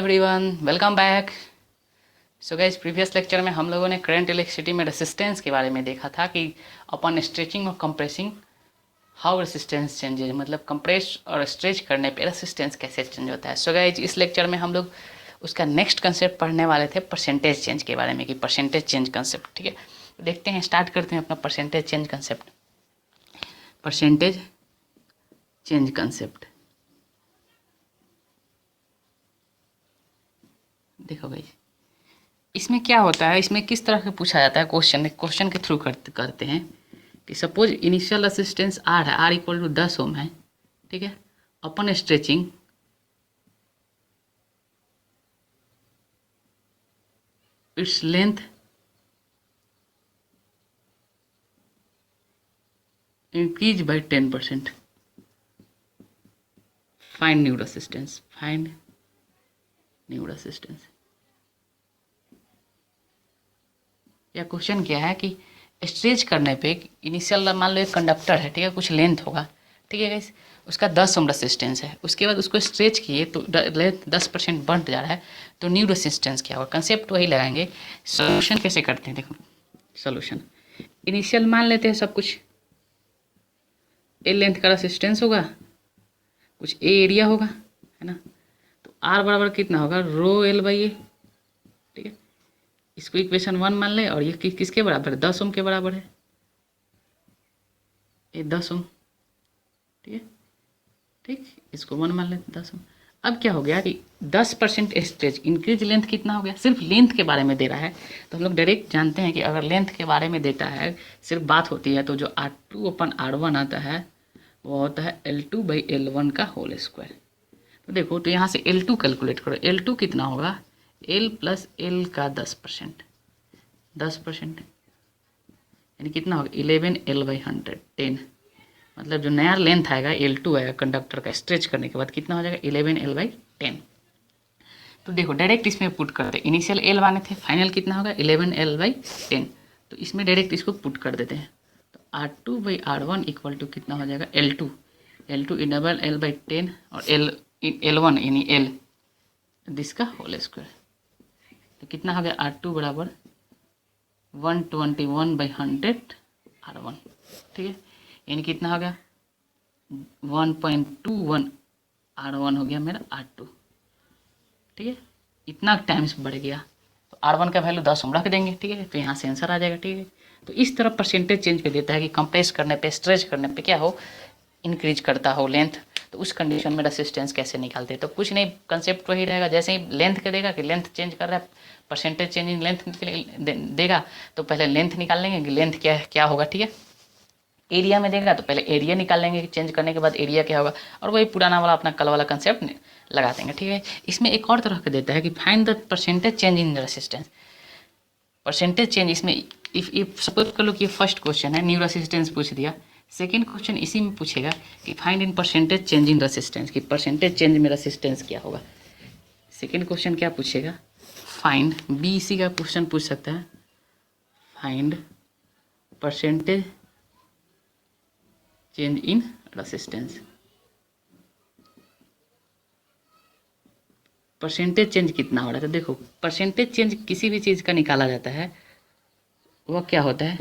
Everyone, welcome back. So guys, previous lecture में हम लोगों ने करंट इलेक्ट्रिसिटी में रेसिस्टेंस के बारे में देखा था कि अपॉन स्ट्रेचिंग और कंप्रेसिंग हाउ रेसिस्टेंस चेंजेज, मतलब कंप्रेस और स्ट्रेच करने पे रेसिस्टेंस कैसे चेंज होता है। सो गाइस, इस लेक्चर में हम लोग उसका नेक्स्ट कंसेप्ट पढ़ने वाले थे, परसेंटेज चेंज के बारे में, कि परसेंटेज चेंज कंसेप्ट। ठीक है, तो देखते हैं, स्टार्ट करते हैं अपना percentage change concept. Percentage change concept देखो भाई, इसमें क्या होता है, इसमें किस तरह से पूछा जाता है क्वेश्चन के थ्रू करते हैं कि सपोज इनिशियल रेसिस्टेंस आर है, आर इक्वल टू 10 ओम है। ठीक है, अपन stretching its length increase by 10%। Find new resistance, find new resistance. या क्वेश्चन क्या है कि स्ट्रेच करने पे इनिशियल मान लो एक कंडक्टर है, ठीक है, कुछ लेंथ होगा, ठीक है गाइस, उसका 10 ओम रेसिस्टेंस है, उसके बाद उसको स्ट्रेच किए तो लेंथ 10% बढ़ जा रहा है, तो न्यू रेसिस्टेंस क्या होगा, कंसेप्ट वही लगाएंगे। सोल्यूशन कैसे करते हैं, देखो सोल्यूशन, इनिशियल मान लेते हैं सब कुछ, ए लेंथ का रेसिस्टेंस होगा, कुछ ए एरिया होगा, है ना, तो आर बराबर कितना होगा, रो एल बाई ए। ठीक है, इसको इक्वेशन 1 मान ले, और ये किसके बराबर है, 10 ओम के बराबर है, ये 10 ओम। ठीक है, ठीक, इसको 1 मान लेते 10 ओम। अब क्या हो गया कि 10% स्ट्रेच, इंक्रीज लेंथ कितना हो गया, सिर्फ लेंथ के बारे में दे रहा है, तो हम लोग डायरेक्ट जानते हैं कि अगर लेंथ के बारे में देता है, सिर्फ बात होती है, तो जो R2/R1 आता है वो होता है L2/L1 का होल स्क्वायर। तो देखो, तो यहाँ से L2 कैलकुलेट करो, L2 कितना होगा, L प्लस L का 10%, 10% यानी कितना होगा 11L/100, 10, मतलब जो नया लेंथ आएगा L2 आएगा कंडक्टर का, स्ट्रेच करने के बाद कितना हो जाएगा 11L/10। तो देखो डायरेक्ट इसमें पुट करते, इनिशियल L माने थे, फाइनल कितना होगा 11L/10, तो इसमें डायरेक्ट इसको पुट कर देते हैं, तो R2/R1 इक्वल टू कितना हो जाएगा L2 डबल L/10 और L1 यानी L जिसका होल स्क्वायर, तो कितना हो गया R2 बराबर 121/100 R1। ठीक है, यानी कितना हो गया 1.21 R1 हो गया मेरा R2। ठीक है, इतना टाइम्स बढ़ गया, तो R1 का वैल्यू 10 हम रख देंगे। ठीक है, तो यहाँ से आंसर आ जाएगा। ठीक है, तो इस तरह परसेंटेज चेंज पे देता है कि कंप्रेस करने पे, स्ट्रेच करने पे क्या हो, इंक्रीज करता हो लेंथ, तो उस कंडीशन में रेसिस्टेंस कैसे निकालते हैं। तो कुछ नहीं, कंसेप्ट वही रहेगा, जैसे ही लेंथ करेगा कि लेंथ चेंज कर रहा है, परसेंटेज चेंज इन लेंथ देगा, तो पहले लेंथ निकाल लेंगे कि लेंथ क्या होगा। ठीक है, एरिया में देगा तो पहले एरिया निकाल लेंगे कि चेंज करने के बाद एरिया क्या होगा, और वही पुराना वाला अपना कल वाला कंसेप्ट लगा देंगे। ठीक है, इसमें एक और तरह का देता है कि find the percentage change in resistance. Percentage change इसमें इफ सपोज कर लो कि ये फर्स्ट क्वेश्चन है, न्यू रेसिस्टेंस पूछ दिया, सेकेंड क्वेश्चन इसी में पूछेगा कि find in percentage change in resistance, कि परसेंटेज चेंज में रेसिस्टेंस क्या होगा। सेकेंड क्वेश्चन क्या पूछेगा, फाइंड, बी इसी का क्वेश्चन पूछ सकता है, find percentage change in resistance. Percentage change कितना हो रहा है, तो देखो परसेंटेज चेंज किसी भी चीज़ का निकाला जाता है, वह क्या होता है,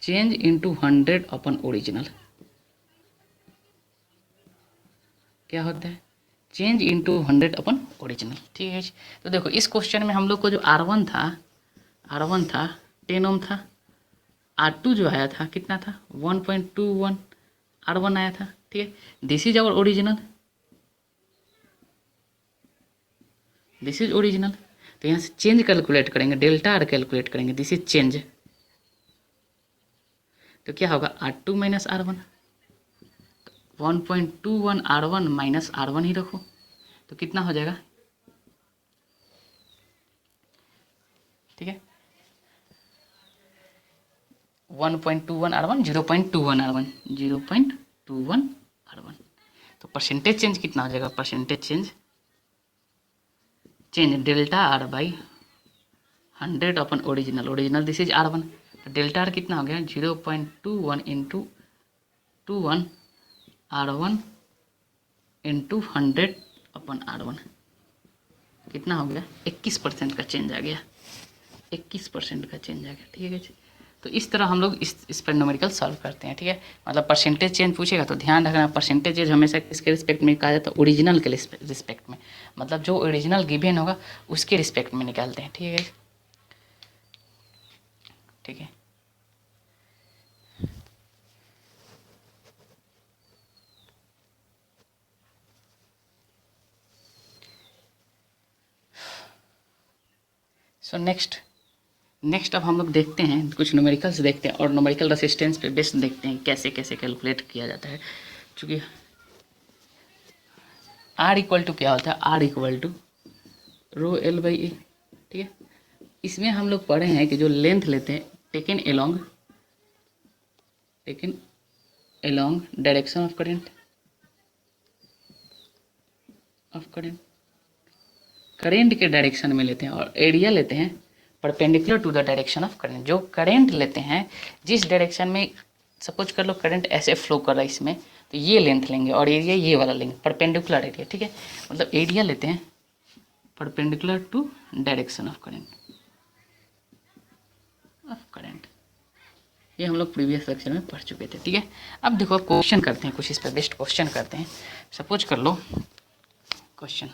चेंज इंटू 100 अपन ओरिजिनल। क्या होता है, चेंज इंटू 100 अपन ओरिजिनल। ठीक है, तो देखो इस क्वेश्चन में हम लोग को जो R1 था 10 ओम था, R2 जो आया था कितना था 1.21 R1 आया था। ठीक है, this is our original, this is original, तो यहाँ से चेंज कैलकुलेट करेंगे, डेल्टा आर कैलकुलेट करेंगे, दिस इज चेंज, तो क्या होगा R2 minus R1, 1.21 R1 minus R1 ही रखो, तो कितना हो जाएगा। ठीक है, 1.21 R1 0.21 R1 0.21 R1, तो परसेंटेज चेंज कितना हो जाएगा, percentage change delta R by 100 upon original this is R1, तो डेल्टा आर कितना हो गया 0.21 इंटू 21 R1 इंटू 100 अपन R1, कितना हो गया, 21% का चेंज आ गया, 21% का चेंज आ गया, ठीक है जी। तो इस तरह हम लोग इस पर न्यूमेरिकल सॉल्व करते हैं, ठीक है। मतलब परसेंटेज चेंज पूछेगा तो ध्यान रखना, परसेंटेज चेंज हमेशा किसके रिस्पेक्ट में कहा जाता है, ओरिजिनल के रिस्पेक्ट में, मतलब जो ओरिजिनल गिवन होगा उसके रिस्पेक्ट में निकालते हैं, ठीक है, ठीक है। सो नेक्स्ट अब हम लोग देखते हैं कुछ न्यूमेरिकल्स देखते हैं और न्यूमेरिकल रेसिस्टेंस पे बेस्ड देखते हैं कैसे कैसे कैलकुलेट किया जाता है। चूँकि आर इक्वल टू क्या होता है, R equal to rho L by A, ठीक है। इसमें हम लोग पढ़े हैं कि जो लेंथ लेते हैं taken along direction of current current के डायरेक्शन में लेते हैं, और एरिया लेते हैं perpendicular to the direction of current. जो करंट लेते हैं जिस डायरेक्शन में, सपोज कर लो करंट ऐसे फ्लो कर रहा है इसमें, तो ये लेंथ लेंगे और एरिया ये वाला लेंगे, परपेंडिकुलर एरिया, ठीक है। मतलब एरिया लेते हैं perpendicular to direction of current ये हम लोग प्रीवियस लेक्चर में पढ़ चुके थे, ठीक है। अब देखो क्वेश्चन करते हैं, कुछ इस पर बेस्ट क्वेश्चन करते हैं। सपोज कर लो क्वेश्चन,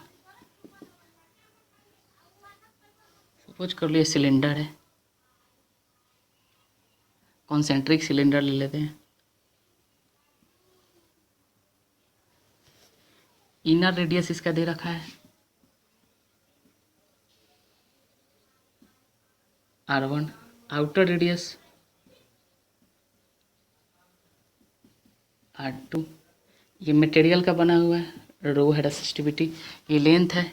सपोज कर लो ये सिलेंडर है, कॉन्सेंट्रिक सिलेंडर ले लेते हैं। इनर रेडियस इसका दे रखा है R1, आउटर रेडियस R2, ये मटेरियल का बना हुआ है, रो है रेसिस्टिविटी, ये लेंथ है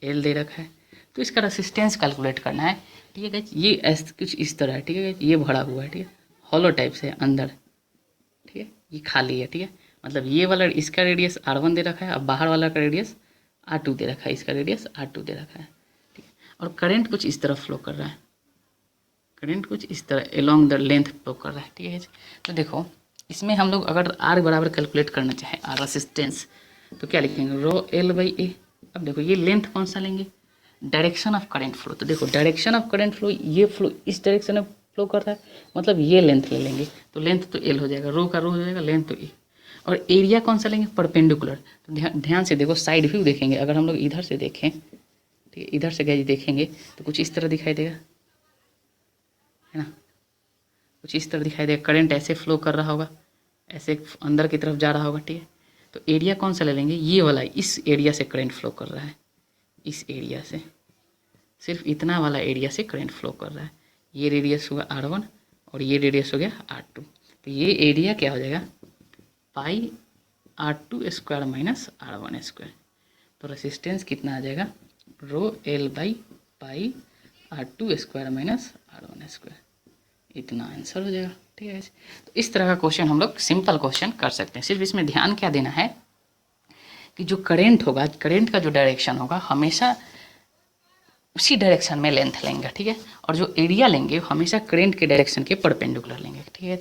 L दे रखा है। तो इसका रेसिस्टेंस कैलकुलेट करना है, ठीक है। ये कुछ इस तरह है, ठीक है, ये भरा हुआ है, ठीक है, हॉलो टाइप से है अंदर, ठीक है, ये खाली है, ठीक है। मतलब ये वाला इसका रेडियस R1 दे रखा है, अब बाहर वाला का रेडियस R2 दे रखा है, इसका रेडियस R2 दे रखा है, ठीक है। और करंट कुछ इस तरह फ्लो कर रहा है, करंट कुछ इस तरह एलोंग द लेंथ फ्लो कर रहा है, ठीक है। तो देखो इसमें हम लोग अगर R बराबर कैलकुलेट करना चाहें, R रेसिस्टेंस, तो क्या लिखेंगे, रो एल बाई ए। अब देखो ये लेंथ कौन सा लेंगे, डायरेक्शन ऑफ करंट फ्लो, तो देखो डायरेक्शन ऑफ करंट फ्लो, ये फ्लो इस डायरेक्शन में फ्लो कर रहा है, मतलब ये लेंथ ले लेंगे, तो लेंथ तो एल हो जाएगा, रो का रो हो जाएगा, लेंथ तो ए। और एरिया कौन सा लेंगे, परपेंडिकुलर। तो ध्यान से देखो, साइड व्यू देखेंगे, अगर हम लोग इधर से देखें, ठीक है, इधर से गैज देखेंगे तो कुछ इस तरह दिखाई देगा, है ना, कुछ इस तरह दिखाई देगा, करंट ऐसे फ्लो कर रहा होगा, ऐसे अंदर की तरफ जा रहा होगा, ठीक है। तो एरिया कौन सा ले लेंगे, ये वाला, इस एरिया से करंट फ्लो कर रहा है, इस एरिया से, सिर्फ इतना वाला एरिया से करंट फ्लो कर रहा है। ये रेडियस हुआ R1 और ये रेडियस हो गया R2, तो ये एरिया क्या हो जाएगा, पाई R2 square minus R1 square. तो रेसिस्टेंस कितना आ जाएगा, रो L by pi R2 square minus R1 square, इतना आंसर हो जाएगा, ठीक है। तो इस तरह का क्वेश्चन हम लोग सिंपल क्वेश्चन कर सकते हैं। सिर्फ इसमें ध्यान क्या देना है कि जो करंट होगा, करंट का जो डायरेक्शन होगा हमेशा उसी डायरेक्शन में लेंथ लेंगे, ठीक है। और जो एरिया लेंगे हमेशा करंट के डायरेक्शन के परपेंडिकुलर लेंगे, ठीक है।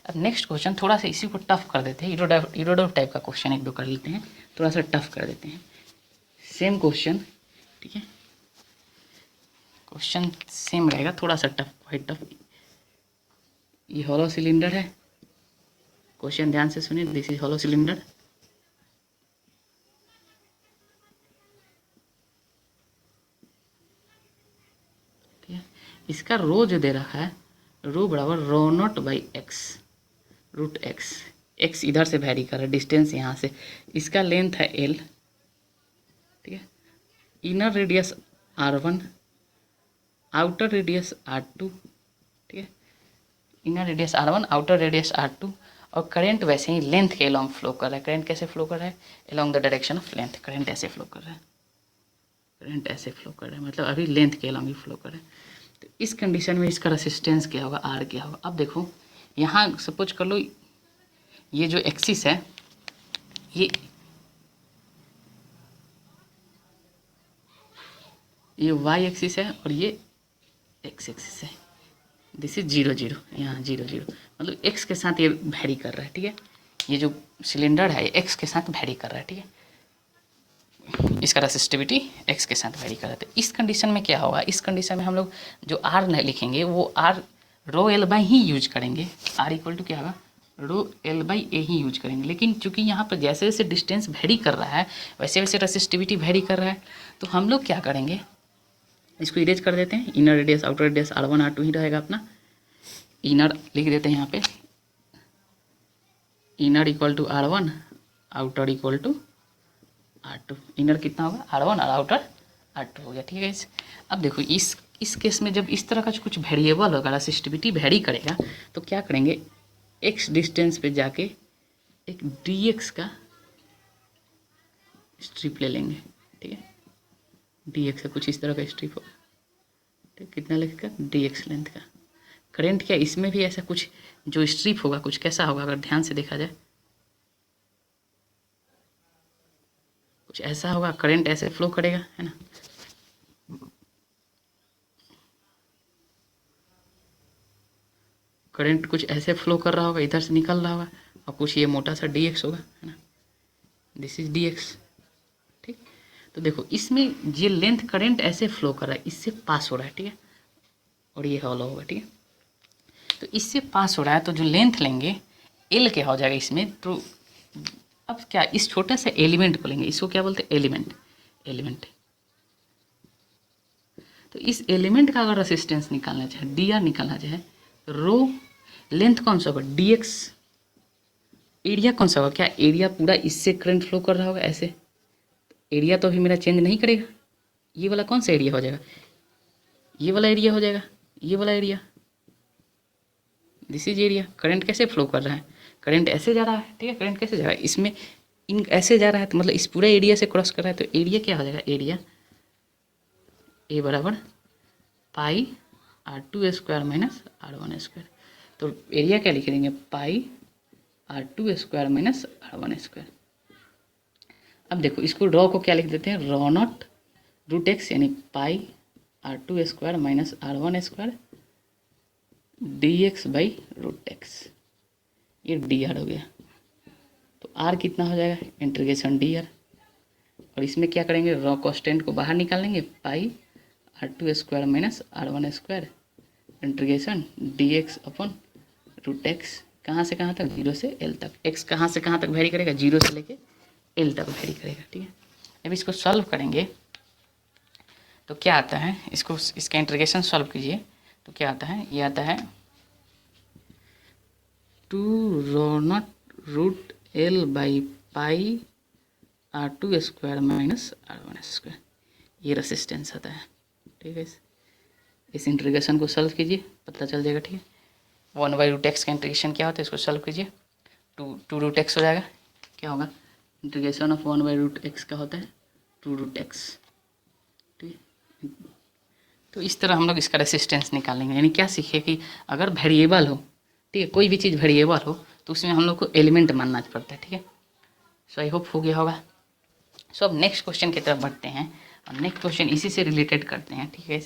अब नेक्स्ट क्वेश्चन थोड़ा सा इसी को टफ कर देते हैं, इरोडोव टाइप का क्वेश्चन एक दो कर लेते हैं, थोड़ा सा टफ कर देते हैं। सेम क्वेश्चन, ठीक है, क्वेश्चन सेम रहेगा, थोड़ा सा टफ, क्वाइट टफ। ये हॉलो सिलेंडर है, क्वेश्चन ध्यान से सुनिए, दिस इज हॉलो सिलेंडर, ठीक है। इसका रो जो दे रखा है, रो बराबर rho not by X, root X, X इधर से वैरी कर रहा है, डिस्टेंस यहाँ से, इसका लेंथ है एल, ठीक है। Inner radius R1, outer radius R2, ठीक है, inner radius R1, outer radius R2। और करंट वैसे ही लेंथ के अलॉन्ग फ्लो कर रहा है, करंट कैसे फ्लो कर रहा है, along the direction of length, current ऐसे फ्लो कर रहा है, करंट ऐसे फ्लो कर रहा है, मतलब अभी लेंथ के अलॉन्ग ही फ्लो कर रहा है। तो इस कंडीशन में इसका रेसिस्टेंस क्या होगा, R क्या होगा। अब देखो यहाँ सपोज कर लो ये जो एक्सिस है, ये वाई एक्सिस है और ये एक्स एक्सिस है, दिस इज 0 0, यहाँ 0 0, मतलब एक्स के साथ ये वैरी कर रहा है, ठीक है। ये जो सिलेंडर है ये एक्स के साथ वैरी कर रहा है, ठीक है। इसका रेसिस्टिविटी एक्स के साथ वेरी कर देते हैं। इस कंडीशन में क्या होगा, इस कंडीशन में हम लोग जो आर लिखेंगे वो आर रो एल बाई ही यूज करेंगे। आर इक्वल टू क्या होगा, रो एल बाई ए ही यूज करेंगे। लेकिन चूंकि यहाँ पर जैसे जैसे डिस्टेंस वेरी कर रहा है वैसे वैसे रेसिस्टिविटी वेरी कर रहा है, तो हम लोग क्या करेंगे, इसको इरेज कर देते हैं। Inner radius outer radius R1 R2 ही रहेगा अपना। इनर लिख देते हैं यहाँ पे, inner equal to R1, outer equal to R2। Inner कितना होगा R1 और आउटर R2 हो गया, ठीक है। अब देखो इस केस में जब इस तरह का कुछ वेरिएबल होगा, रेसिस्टिविटी वेरी करेगा, तो क्या करेंगे, x डिस्टेंस पे जाके एक dx का स्ट्रिप ले लेंगे, ठीक है। dx का कुछ इस तरह का स्ट्रिप होगा, ठीक, कितना लेंथ का, dx लेंथ का। करंट क्या इसमें भी ऐसा कुछ जो स्ट्रिप होगा कुछ कैसा होगा, अगर ध्यान से देखा जाए कुछ ऐसा होगा, करंट ऐसे फ्लो करेगा, है ना। करंट कुछ ऐसे फ्लो कर रहा होगा, इधर से निकल रहा होगा, और कुछ ये मोटा सा dx होगा, है ना, दिस इज dx, ठीक। तो देखो इसमें ये लेंथ करंट ऐसे फ्लो कर रहा है, इससे पास हो रहा है, ठीक है, और ये हॉलो होगा, ठीक है। तो इससे पास हो रहा है तो जो लेंथ लेंगे एल क्या हो जाएगा इसमें, तो अब क्या इस छोटे से एलिमेंट को लेंगे, इसको क्या बोलते हैं, एलिमेंट। तो इस एलिमेंट का अगर रेसिस्टेंस निकालना चाहे, डी आर निकालना चाहे, तो रो लेंथ कौन सा होगा, डी एक्स, एरिया कौन सा होगा, क्या एरिया पूरा इससे करंट फ्लो कर रहा होगा ऐसे, एरिया तो अभी मेरा चेंज नहीं करेगा, ये वाला कौन सा एरिया हो जाएगा, ये वाला एरिया हो जाएगा, ये वाला area, this is area. Current कैसे फ्लो कर रहा है, करंट ऐसे जा रहा है, ठीक है, करंट कैसे जा रहा है इसमें, इन ऐसे जा रहा है, तो मतलब इस पूरे एरिया से क्रॉस कर रहा है, तो एरिया क्या हो जाएगा, एरिया ए बराबर पाई R2² माइनस R1²। तो एरिया क्या लिख देंगे, पाई R2² माइनस R1²। अब देखो इसको रॉ को क्या लिख देते हैं, रॉ नॉट रूट एक्स, यानी pi R2² minus R1² dx by root x, ये डी आर हो गया। तो आर कितना हो जाएगा, इंटीग्रेशन डी आर, और इसमें क्या करेंगे, रॉ कॉन्स्टेंट को बाहर निकालेंगे, pi R2² minus R1² integration D X upon root X, कहाँ से कहाँ तक, 0 से l तक। x कहाँ से कहाँ तक वेरी करेगा, 0 से लेके l तक वेरी करेगा, ठीक है। अब इसको सॉल्व करेंगे तो क्या आता है, इसको इसका इंटीग्रेशन सॉल्व कीजिए तो क्या आता है, ये आता है 2 rho not root L by pi R2² minus R1², ये रेसिस्टेंस आता है, ठीक है। इस इंटीग्रेशन को सॉल्व कीजिए, पता चल जाएगा, ठीक है। 1 बाई रूट एक्स का इंटीग्रेशन क्या होता है, इसको सॉल्व कीजिए, टू रूट एक्स हो जाएगा, क्या होगा, integration of 1 by root x का होता है 2 रूट एक्स, ठीक है। तो इस तरह हम लोग इसका रेसिस्टेंस निकालेंगे, यानी क्या सीखे कि अगर वेरिएबल हो, ठीक है, कोई भी चीज़ वेरिएबल हो तो उसमें हम लोग को एलिमेंट मानना पड़ता है, ठीक है। सो आई होप हो गया होगा। सो अब नेक्स्ट क्वेश्चन की तरफ बढ़ते हैं, और नेक्स्ट क्वेश्चन इसी से रिलेटेड करते हैं, ठीक है।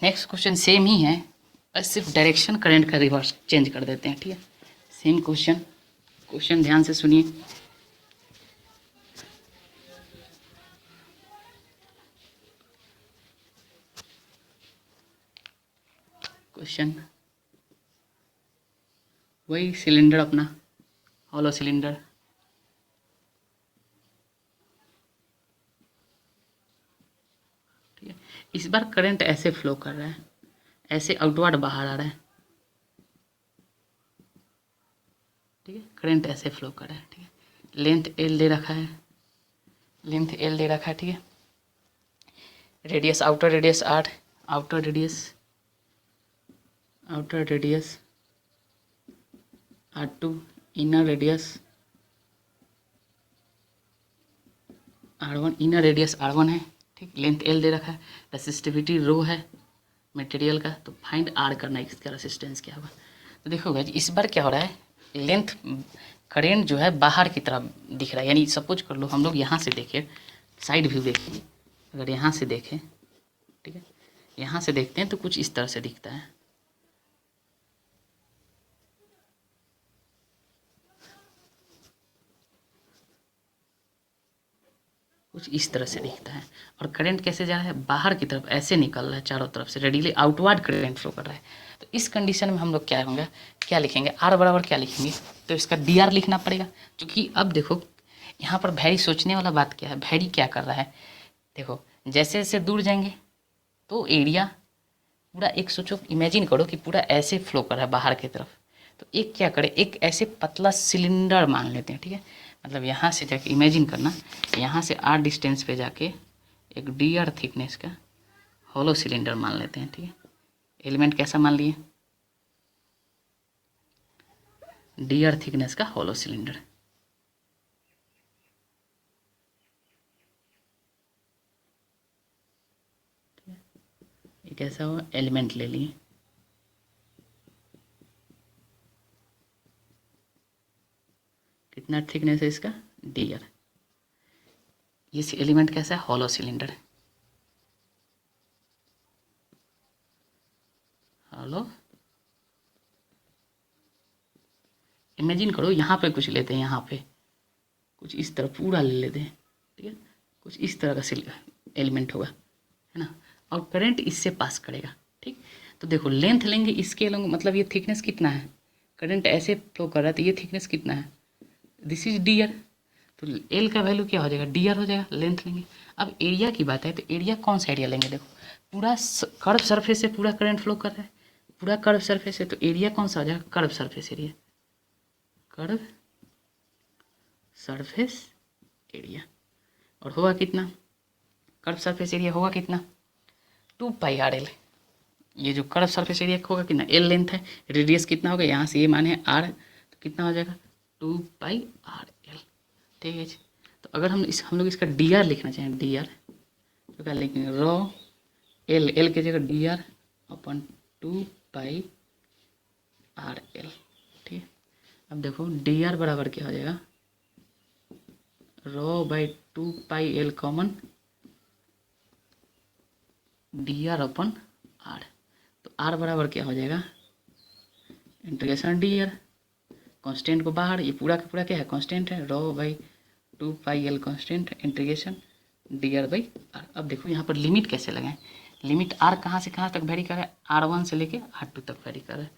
नेक्स्ट क्वेश्चन सेम ही है, बस सिर्फ डायरेक्शन करंट का रिवर्स चेंज कर देते हैं, ठीक है। सेम क्वेश्चन ध्यान से सुनिए। क्वेश्चन वही सिलेंडर अपना, हॉलो सिलेंडर, ठीक है। इस बार करंट ऐसे फ्लो कर रहा है, ऐसे आउटवर्ड बाहर आ रहा है, ठीक है, करंट ऐसे फ्लो कर रहा है, ठीक है। लेंथ एल दे रखा है, लेंथ एल दे रखा है, ठीक है। Radius outer radius R, outer radius R2, inner radius R1, inner radius R1 है, ठीक। लेंथ एल दे रखा है, रेसिस्टिविटी रो है मटेरियल का, तो फाइंड आर करना है, इसका रेसिस्टेंस क्या होगा। तो देखो गाइस इस बार क्या हो रहा है, लेंथ करेंट जो है बाहर की तरफ दिख रहा है, यानी सपोज कर लो हम लोग यहाँ से देखें, साइड व्यू देखें, अगर यहाँ से देखें, ठीक है, यहाँ से देखते हैं तो कुछ इस तरह से दिखता है, कुछ इस तरह से दिखता है। और करंट कैसे जा रहा है, बाहर की तरफ ऐसे निकल रहा है, चारों तरफ से रेडियली आउटवर्ड करंट फ्लो कर रहा है। तो इस कंडीशन में हम लोग क्या होंगे, क्या लिखेंगे, आर बराबर क्या लिखेंगे, तो इसका डी आर लिखना पड़ेगा। क्योंकि अब देखो यहाँ पर भैरी सोचने वाला बात क्या है, भैरी क्या कर रहा है, देखो जैसे जैसे दूर जाएंगे तो एरिया पूरा, एक सोचो इमेजिन करो कि पूरा ऐसे फ्लो कर रहा है बाहर की तरफ। तो एक क्या करे, एक ऐसे पतला सिलेंडर मान लेते हैं, ठीक है। मतलब यहाँ से जाके इमेजिन करना, यहाँ से आर डिस्टेंस पे जाके एक डी आर थिकनेस का हॉलो सिलेंडर मान लेते हैं, ठीक है। एलिमेंट कैसा मान लिए, डी आर थिकनेस का हॉलो सिलेंडर। ये कैसा हुआ, एलिमेंट ले लिए, कितना थिकनेस है इसका, डी आर। ये एलिमेंट कैसा है, हॉलो सिलेंडर, हॉलो। इमेजिन करो यहाँ पे कुछ लेते हैं, यहाँ पे कुछ इस तरह पूरा ले लेते हैं, ठीक है। कुछ इस तरह का एलिमेंट होगा, है ना, और करंट इससे पास करेगा, ठीक। तो देखो लेंथ लेंगे इसके लॉन्ग, मतलब ये थिकनेस कितना है, करंट ऐसे फ्लो कर रहा है तो ये थिकनेस कितना है, दिस इज डी आर। तो एल का वैल्यू क्या हो जाएगा, डी आर हो जाएगा, लेंथ लेंगे। अब एरिया की बात है तो एरिया कौन सा एरिया लेंगे, देखो पूरा कर्व सरफेस से पूरा करंट फ्लो कर रहा है, पूरा कर्व सरफेस है, तो एरिया कौन सा हो जाएगा, curve surface area, curve surface area. और होगा कितना, कर्व सरफेस एरिया होगा कितना, 2πr_l। ये जो कर्व सरफेस एरिया होगा कितना, एल लेंथ है, रेडियस कितना होगा, यहाँ से ये माने आर, तो कितना हो जाएगा 2πr_l, ठीक है जी। तो अगर हम लोग इसका डी आर लिखना चाहें, डी आर तो क्या लिखेंगे, रो एल की जगह डी आर अपन 2πr_l, ठीक है। अब देखो डी आर बराबर क्या हो जाएगा, rho by 2πl common D R अपन आर। तो आर बराबर क्या हो जाएगा, इंटीग्रेशन डी आर, कॉन्स्टेंट को बाहर, ये पूरा का पूरा क्या है, कॉन्स्टेंट है, rho by 2πl constant, integration D R by R. अब देखो यहाँ पर लिमिट कैसे लगाएं, लिमिट आर कहाँ से कहाँ तक वेरी कर रहा है, R1 से लेके R2 तक वेरी कर रहा है,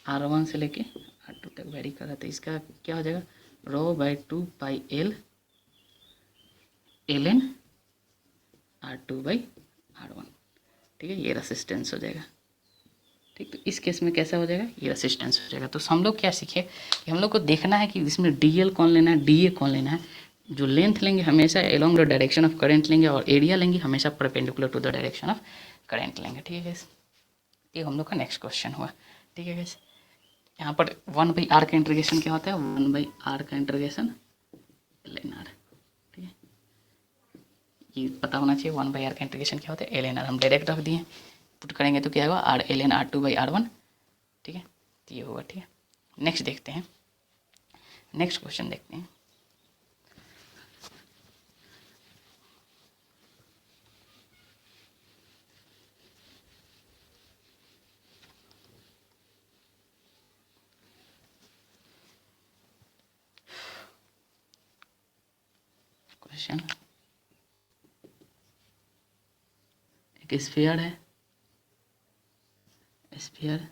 R1 से लेके R2 तक वेरी कर रहा है। तो इसका क्या हो जाएगा, rho by 2πl ln R2 by R1, ठीक है। ये रेसिस्टेंस हो जाएगा, ठीक। तो इस केस में कैसा हो जाएगा, ये रेसिस्टेंस हो जाएगा। तो हम लोग क्या सीखे कि हम लोग को देखना है कि इसमें डी एल कौन लेना है, डी ए कौन लेना है। जो लेंथ लेंगे हमेशा along the direction of current लेंगे, और एरिया लेंगे हमेशा perpendicular to the direction of current लेंगे, ठीक है गैस। ये हम लोग का नेक्स्ट क्वेश्चन हुआ, ठीक है गैस। यहाँ पर 1/r का इंटीग्रेशन क्या होता है, 1/r का इंटीग्रेशन ln r, ठीक है। ये पता होना चाहिए 1/r का इंटीग्रेशन क्या होता है, ln r। हम डायरेक्ट रख दिए, पुट करेंगे तो क्या होगा, are ln R2 by R1, ठीक है। तो ये होगा, ठीक है। नेक्स्ट देखते हैं, नेक्स्ट क्वेश्चन देखते हैं। क्वेश्चन, एक स्फीयर है, स्फीयर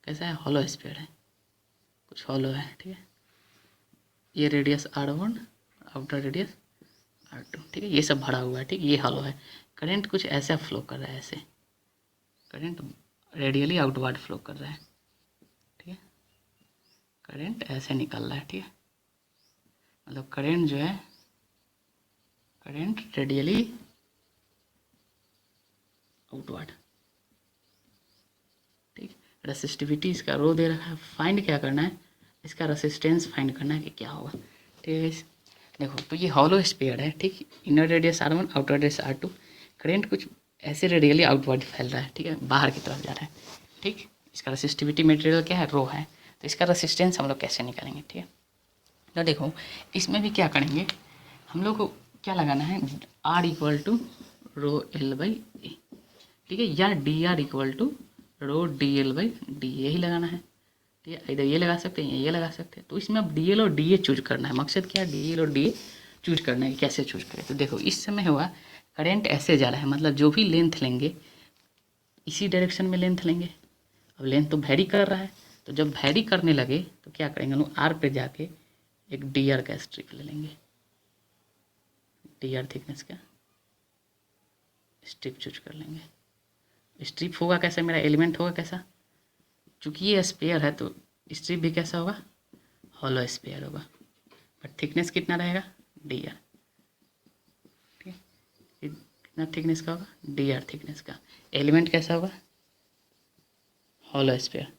कैसा है, हॉलो स्फीयर है, कुछ हॉलो है, ठीक है। ये radius R1, outer radius R2, ठीक है। ये सब भरा हुआ है, ठीक। ये हॉलो है, करंट कुछ ऐसा फ्लो कर रहा है, ऐसे करंट रेडियली आउटवर्ड फ्लो कर रहा है, ठीक है। करंट ऐसे निकल रहा है, ठीक है। मतलब करंट जो है, करंट रेडियली आउटवर्ड, ठीक। रेसिस्टिविटी इसका रो दे रखा है, फाइंड क्या करना है, इसका रेसिस्टेंस फाइंड करना है कि क्या होगा, ठीक है। देखो तो ये हॉलो स्फीयर है, ठीक। Inner radius R1, outer radius R2, current कुछ ऐसे रेडियली आउटवर्ड फैल रहा है, ठीक है, बाहर की तरफ जा रहा है, ठीक। इसका रेसिस्टिविटी मटेरियल क्या है, रो है। तो इसका रेसिस्टेंस हम लोग कैसे निकालेंगे, ठीक है। तो देखो इसमें भी क्या करेंगे, हम लोग को क्या लगाना है, R equal to rho L by A, ठीक है, या D R equal to rho D L by D, यही लगाना है, ठीक है। इधर ये लगा सकते हैं, ये लगा सकते हैं। तो इसमें अब डी एल और डी ए चूज करना है, मकसद क्या है, डी एल और डी ए चूज करना है कि कैसे चूज करें। तो देखो इस समय हुआ करंट ऐसे जा रहा है, मतलब जो भी लेंथ लेंगे इसी डायरेक्शन में लेंथ लेंगे। अब लेंथ तो वेरी कर रहा है, तो जब वेरी करने लगे तो क्या करेंगे हम लोग, आर पे जाके एक डी आर का स्ट्रिप ले लेंगे, डी आर थिकनेस का स्ट्रिप चूज कर लेंगे। स्ट्रिप होगा कैसा, मेरा एलिमेंट होगा कैसा, चूंकि ये स्पेयर है तो स्ट्रिप भी कैसा होगा, हॉलो स्पेयर होगा, पर थिकनेस कितना रहेगा, डी आर। ठीक है, कितना थिकनेस का होगा, डी आर थिकनेस का। एलिमेंट कैसा होगा, हॉलो स्पेयर,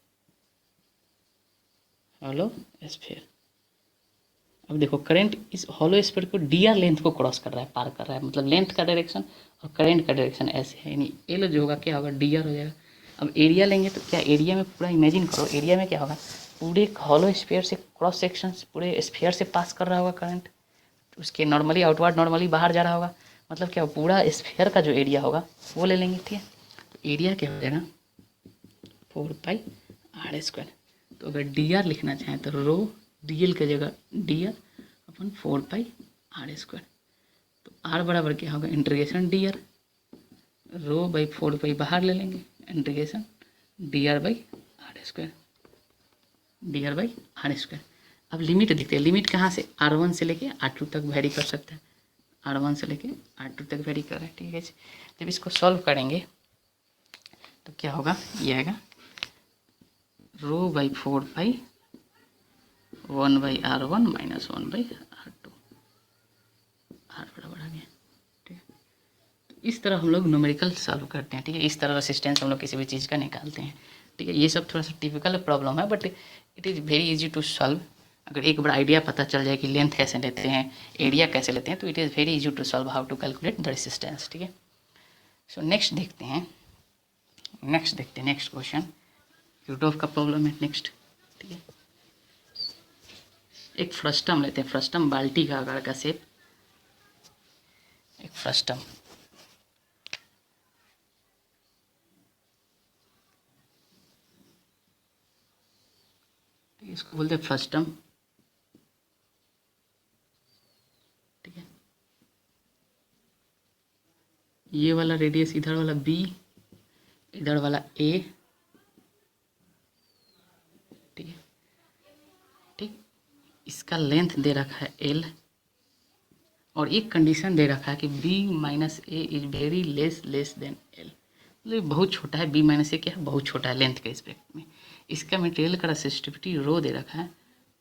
हॉलो स्फीयर। अब देखो करंट इस हॉलो स्फीयर को डी आर लेंथ को क्रॉस कर रहा है, पार कर रहा है, मतलब लेंथ का डायरेक्शन और करंट का डायरेक्शन ऐसे है, यानी एल जो होगा क्या होगा, डी आर हो जाएगा। अब एरिया लेंगे तो क्या, एरिया में पूरा इमेजिन करो, एरिया में क्या होगा, पूरे हॉलो स्फीयर से क्रॉस सेक्शन पूरे स्फीयर से पास कर रहा होगा करंट, उसके नॉर्मली आउटवर्ड नॉर्मली बाहर जा रहा होगा, मतलब क्या पूरा स्फीयर का जो एरिया होगा वो ले लेंगे। ठीक है, तो एरिया क्या हो जाएगा, 4πr²। तो अगर डी आर लिखना चाहें तो रो डी एल की जगह डी आर अपन 4πr²। तो आर बराबर क्या होगा, integration D R, rho by 4π बाहर ले लेंगे, integration D R by r², D R by r²। अब लिमिट देखते हैं, लिमिट कहाँ से, R1 से लेके R2 तक वेरी कर सकते हैं, R1 से लेके R2 तक वेरी कर रहे हैं। ठीक है, जब इसको सॉल्व करेंगे तो क्या होगा, ये आएगा रो by 4π 1/r1 minus 1/r2, are बराबर आ गया। ठीक है, तो इस तरह हम लोग न्यूमेरिकल सॉल्व करते हैं। ठीक है, इस तरह रेसिस्टेंस हम लोग किसी भी चीज़ का निकालते हैं। ठीक है, ये सब थोड़ा सा टिपिकल प्रॉब्लम है, but it is very easy to solve. अगर एक बार आइडिया पता चल जाए कि लेंथ कैसे लेते हैं, एरिया कैसे लेते हैं, तो it is very easy to solve how to calculate the resistance. ठीक है, सो नेक्स्ट देखते हैं, नेक्स्ट क्वेश्चन किरचॉफ का प्रॉब्लम है नेक्स्ट। ठीक है, एक फ्रस्टम लेते हैं, फ्रस्टम बाल्टी का आकार का शेप, एक फ्रस्टम, इसको बोलते हैं फ्रस्टम। ठीक है, ये वाला रेडियस, इधर वाला बी, इधर वाला ए। ठीक है, ठीक, इसका लेंथ दे रखा है एल, और एक कंडीशन दे रखा है कि b minus A is very less than L, मतलब बहुत छोटा है, b माइनस ए क्या है, बहुत छोटा है लेंथ के रिस्पेक्ट में। इसका मटेरियल का रेसिस्टिविटी रो दे रखा है,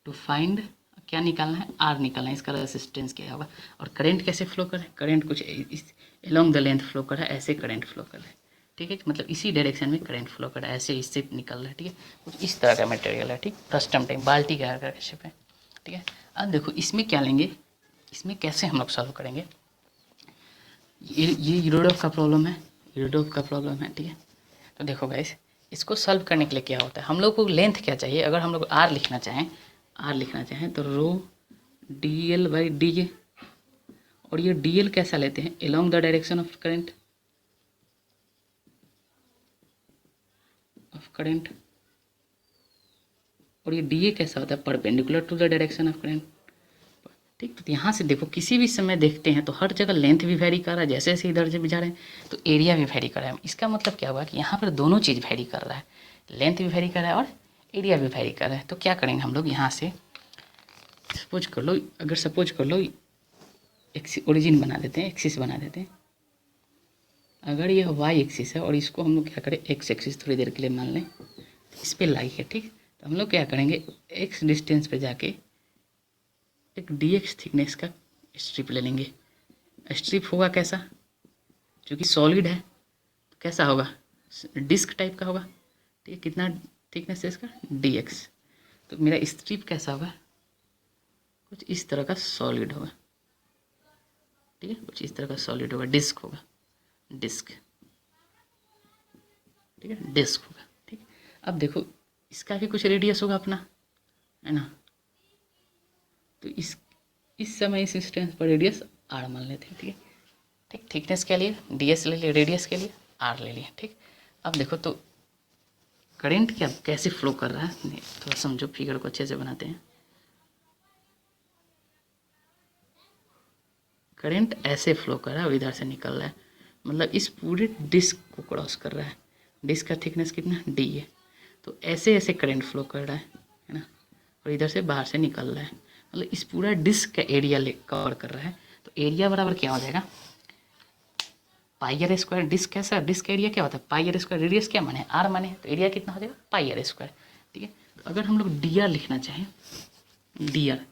टू फाइंड क्या निकालना है, आर निकालना है, इसका रेसिस्टेंस क्या होगा, और करंट कैसे फ्लो कर रहा है, करंट कुछ इस एलोंग द लेंथ फ्लो कर रहा है, ऐसे करंट फ्लो कर रहा है। ठीक है, मतलब इसी डायरेक्शन में करंट फ्लो कर रहा है, ऐसे इससे निकल रहा है। ठीक है, कुछ इस तरह का मटेरियल है। ठीक, फ्रस्टम टाइप बाल्टी का आकार का शेप है। ठीक है, अब देखो इसमें क्या लेंगे, इसमें कैसे हम लोग सॉल्व करेंगे, ये यूरोडोफ का प्रॉब्लम है, यूरोडोफ का प्रॉब्लम है। ठीक है, तो देखो गाइस, इसको सॉल्व करने के लिए क्या होता है, हम लोग को लेंथ क्या चाहिए, अगर हम लोग आर लिखना चाहें तो rho D L by D A, और ये डी एल कैसा लेते हैं, along the direction of current, और ये डी ए कैसा होता है, perpendicular to the direction of current. ठीक, तो यहाँ से देखो किसी भी समय देखते हैं तो हर जगह लेंथ भी वेरी कर रहा है, जैसे जैसे इधर से भी जा रहे हैं तो एरिया भी वेरी कर रहा है। इसका मतलब क्या हुआ कि यहाँ पर दोनों चीज़ वेरी कर रहा है, लेंथ भी वेरी कर रहा है और एरिया भी वेरी कर रहा है। तो क्या करेंगे हम लोग, यहाँ से सपोज कर लो ओरिजिन बना देते हैं, एक्सिस बना देते हैं। अगर यह वाई एक्सिस है और इसको हम लोग क्या करें, एक्स एक्सिस थोड़ी देर के लिए मान लें, इस पर लाई है। ठीक, तो हम लोग क्या करेंगे, एक्स डिस्टेंस पे जाके एक dx थिकनेस का स्ट्रिप ले लेंगे। स्ट्रिप होगा कैसा, क्योंकि सॉलिड है तो कैसा होगा, डिस्क टाइप का होगा। ठीक है, कितना थिकनेस है इसका, dx। तो मेरा स्ट्रिप कैसा होगा, कुछ इस तरह का सॉलिड होगा। ठीक है, कुछ इस तरह का सॉलिड होगा, डिस्क होगा, डिस्क। ठीक है, डिस्क होगा। ठीक, अब देखो इसका भी कुछ रेडियस होगा अपना, है ना, तो इस समय इस डिस्टेंस पर रेडियस आर मान लेते हैं। ठीक है, ठीक, थिकनेस के लिए ds ले लिए, रेडियस के लिए आर ले लिए। ठीक, अब देखो तो करंट क्या कैसे फ्लो कर रहा है, थोड़ा समझो, फिगर को अच्छे से बनाते हैं। करंट ऐसे फ्लो कर रहा है और इधर से निकल रहा है, मतलब इस पूरे डिस्क को क्रॉस कर रहा है। डिस्क का थिकनेस कितना डी है, तो ऐसे ऐसे करंट फ्लो कर रहा है ना, और इधर से बाहर से निकल रहा है, मतलब इस पूरा डिस्क का एरिया कवर कर रहा है। तो एरिया बराबर क्या हो जाएगा, पाई आर स्क्वायर। डिस्क कैसा, डिस्क एरिया क्या होता है पाई आर स्क्वायर, रेडियस क्या माने आर माने, तो एरिया कितना हो जाएगा पाई आर स्क्वायर। ठीक है, तो अगर हम लोग डी आर लिखना चाहें, डी आर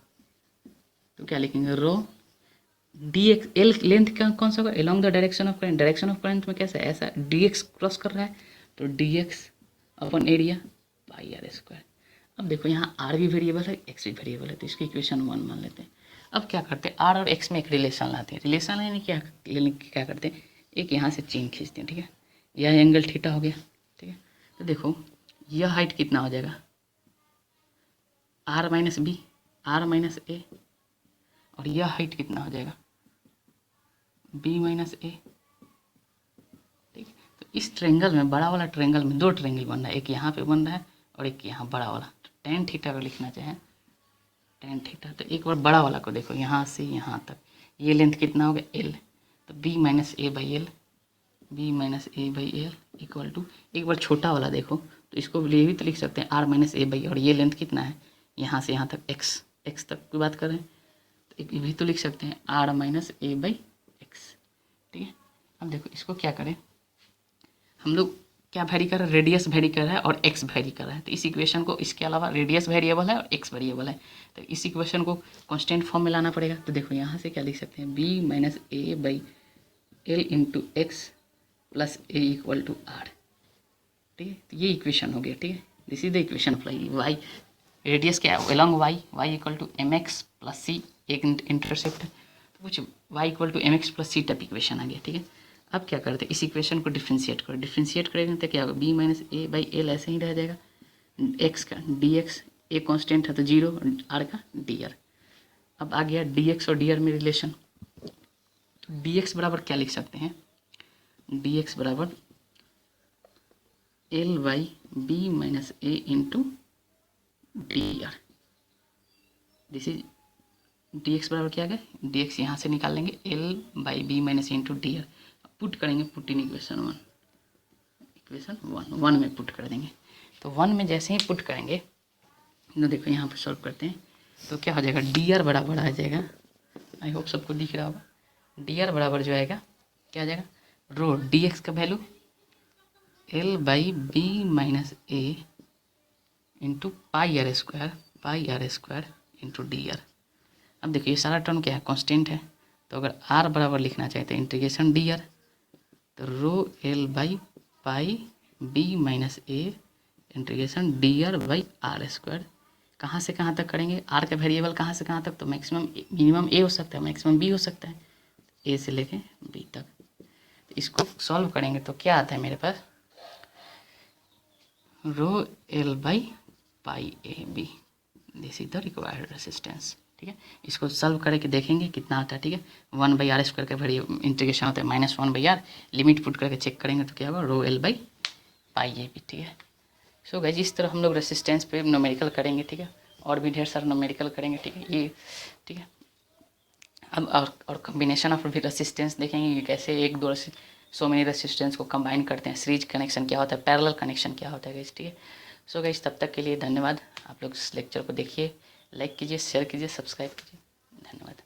तो क्या लिखेंगे, रो डी एक्स, एल लेंथ का कौन सा होगा, along the direction of current. Direction of current में कैसा है, ऐसा डी एक्स क्रॉस कर रहा है, तो D X upon area pi R square. अब देखो यहाँ आर भी वेरिएबल है, एक्स भी वेरिएबल है, तो इसकी इक्वेशन 1 मान लेते हैं। अब क्या करते हैं, आर और एक्स में एक रिलेशन लाते हैं। रिलेशन लेने क्या करते हैं, एक यहाँ से चेन खींचते हैं। ठीक है, यह एंगल थीटा हो गया। ठीक है, तो देखो यह हाइट कितना हो जाएगा, R minus B, R minus A, और यह हाइट कितना हो जाएगा बी माइनस ए। ठीक है, तो इस ट्रेंगल में, बड़ा वाला ट्रेंगल में दो ट्रेंगल बन रहा है, एक यहाँ पे बन रहा है और एक यहाँ बड़ा वाला। तो टेन थीटा अगर लिखना चाहें, टेन थीटा, तो एक बार बड़ा वाला को देखो, यहाँ से यहाँ तक ये लेंथ कितना हो गया एल, तो B minus A by L, B minus A by L equal to, एक बार छोटा वाला देखो तो इसको ये भी तो लिख सकते हैं आर माइनस ए बाई, और ये लेंथ कितना है यहाँ से यहाँ तक एक्स, एक्स तक की बात करें तो एक भी तो लिख सकते हैं R minus A by X. ठीक है, अब देखो इसको क्या करें हम लोग, क्या वेरी कर रहा है, रेडियस वेरी कर रहा है और एक्स वेरी कर रहा है, तो इस इक्वेशन को, इसके अलावा रेडियस वेरिएबल है और एक्स वेरिएबल है, तो इस इक्वेशन को कांस्टेंट फॉर्म में लाना पड़ेगा। तो देखो यहाँ से क्या लिख सकते हैं, B minus A by L into X plus A equal to R. ठीक है, तो ये इक्वेशन हो गया। ठीक है, this is the equation of Y, radius क्या है along Y, Y equal to M X plus C, एक इंटरसेप्ट है तो कुछ Y equal to M X plus C type equation आ गया। ठीक है, अब क्या करते हैं, इस इक्वेशन को डिफ्रेंशिएट करो, डिफ्रेंशिएट करेंगे तो क्या होगा, B minus A by L ऐसे ही रह जाएगा, एक्स का डी एक्स, ए कॉन्स्टेंट है तो जीरो, आर का डी आर। अब आ गया डी एक्स और डी आर में रिलेशन, तो डी एक्स बराबर क्या लिख सकते हैं, डी एक्स बराबर L by B minus A into D R. This is D X बराबर क्या आ गया, डी एक्स यहाँ से निकाल लेंगे L by B minus A into D R, put करेंगे, put in equation one, equation one में पुट कर देंगे। तो वन में जैसे ही पुट करेंगे तो देखो यहाँ पर सॉल्व करते हैं तो क्या हो जाएगा, डी आर बराबर आ जाएगा, आई होप सबको दिख रहा होगा, डी आर बराबर जो आएगा क्या आ जाएगा, रो डी एक्स का value L by B minus A into pi R square into D R. अब देखिए ये सारा टर्म क्या है, कांस्टेंट है, तो अगर आर बराबर लिखना चाहे तो इंटीग्रेशन डी आर, तो rho L by pi B minus A integration D R by R square. कहाँ से कहाँ तक करेंगे, आर का वेरिएबल कहाँ से कहाँ तक, तो मैक्सिमम मिनिमम ए हो सकता है, मैक्सिमम बी हो सकता है, ए से लेके बी तक। तो इसको सॉल्व करेंगे तो क्या आता है मेरे पास, rho L by pi A B, this is the required resistance. ठीक है, इसको सॉल्व करके देखेंगे कितना आता है। ठीक है, 1/r स्क्वायर का वेरी इंटीग्रेशन होता है -1/r, लिमिट पुट करके चेक करेंगे तो क्या होगा, rho L by pi A B. ठीक है, सो गाइस इस तरह हम लोग रेसिस्टेंस पे न्यूमेरिकल करेंगे। ठीक है, और भी ढेर सारा न्यूमेरिकल करेंगे। ठीक है, ये ठीक है, अब और कम्बिनेशन ऑफ भी रेसिस्टेंस देखेंगे कि कैसे एक दो सो मेनी रेसिस्टेंस को कंबाइन करते हैं, सीरीज कनेक्शन क्या होता है, पैरेलल कनेक्शन क्या होता है गाइस। ठीक है, सो गाइस तब तक के लिए धन्यवाद, आप लोग इस लेक्चर को देखिए, लाइक कीजिए, शेयर कीजिए, सब्सक्राइब कीजिए, धन्यवाद।